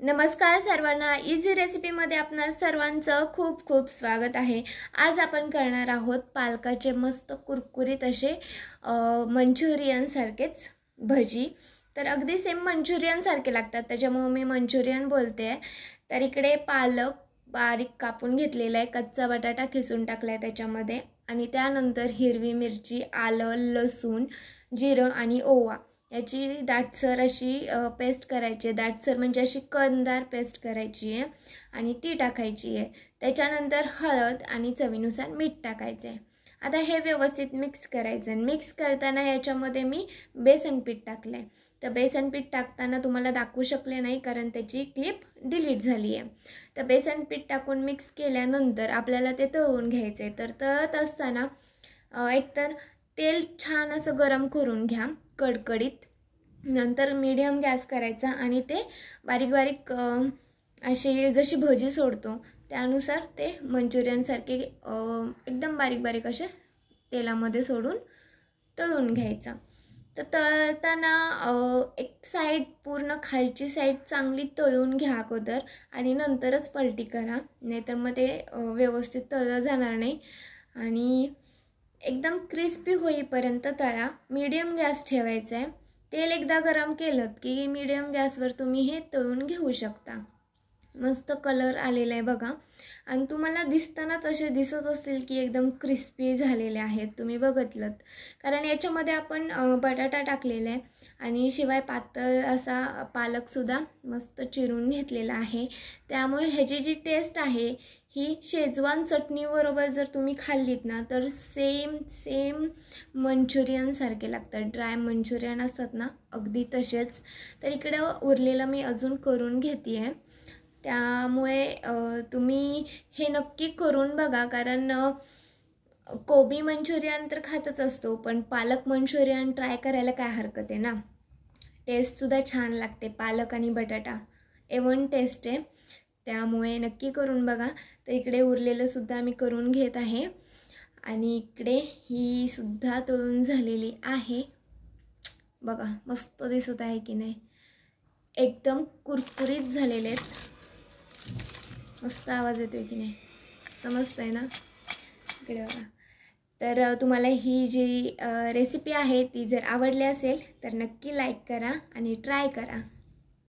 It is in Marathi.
नमस्कार सर्वांना, इझी रेसिपीमध्ये आपणा सर्वांचं खूप खूप स्वागत आहे। आज आपण करणार आहोत पालकाचे मस्त कुरकुरीत असे मंचुरियन सारखेच भजी। तर अगदी सेम मंचुरियन सारखे लागतात, त्याच्यामुळे मी मंचुरियन बोलते। तर इकडे पालक बारीक कापून घेतलेला आहे, कच्चा बटाटा खिसून टाकलाय त्याच्यामध्ये, आणि त्यानंतर हिरवी मिरची, आलं, लसूण, जिरं आणि ओवा याची दाटसर अशी पेस्ट करायची आहे। दाटसर म्हणजे अशी कंदार पेस्ट करायची आहे आणि ती टाकायची आहे। त्याच्यानंतर हळद आणि चवीनुसार मीठ टाकायचे आहे। आता हे व्यवस्थित मिक्स करायचं आहे। मिक्स करताना याच्यामध्ये मी बेसन पीठ टाकले। तर बेसन पीठ टाकताना तुम्हाला दाखवू शकले नाही कारण त्याची क्लिप डिलीट झाली आहे। तर बेसन पीठ टाकून मिक्स केल्यानंतर आपल्याला ते तळून घ्यायचे आहे। तर तळत असताना एकतर तेल छान असं गरम करून घ्या कडकडीत, नंतर मीडियम गॅस करायचा आणि ते बारीक बारीक अशी जशी भजी सोडतो त्यानुसार ते मंचुरियन सारखे एकदम बारीक बारीक असे तेलामध्ये सोडून तळून घ्यायचा। तर तळताना एक साईड पूर्ण खालची साईड चांगली तळून घ्या अगोदर आणि नंतरच पलटी करा, नाहीतर मग ते व्यवस्थित तळलं जाणार नाही। आणि एकदम क्रिस्पी होईपर्यंत तळा। मीडियम गॅस ठेवायचा आहे। तेल एकदा गरम केलं की मीडियम गॅसवर तुम्ही हे तळून घेऊ शकता। मस्त कलर आलेला आहे बघा, आणि तुम्हाला दिसतानाच असे दिसत असेल की एकदम क्रिस्पी झालेले आहेत, तुम्ही बघितलं, कारण याच्यामध्ये आपण बटाटा टाकलेला आहे आणि शिवाय पातळ असा पालकसुद्धा मस्त चिरून घेतलेला आहे। त्यामुळे ह्याची जी टेस्ट आहे ही शेजवान चटणीबरोबर जर तुम्ही खाल्लीत ना तर सेम मंचुरियन सारखे लागतात। ड्राय मंचुरियन असतात ना, अगदी तसेच। तर इकडे उरलेलं मी अजून करून घेते आहे, त्यामुळे तुम्ही हे नक्की करून बघा, कारण कोबी मंचुरियन तर खातच असतो, पण पालक मंचुरियन ट्राय करायला काय हरकत आहे ना। टेस्टसुद्धा छान लागते, पालक आणि बटाटा एवन टेस्ट आहे, त्यामुळे नक्की करून बघा। तर इकडे उरलेलं सुद्धा मी करून घेत आहे आणि इकडे ही सुद्धा तळून झालेली आहे बघा, मस्त दिसत आहे की नाही, एकदम कुरकुरीत झालेले आहेत। मस्त आवाज येतोय की नाही, समजतंय ना इकडे बघा। तर तुम्हाला ही जी रेसिपी आहे ती जर आवडली असेल तर नक्की लाईक करा आणि ट्राय करा।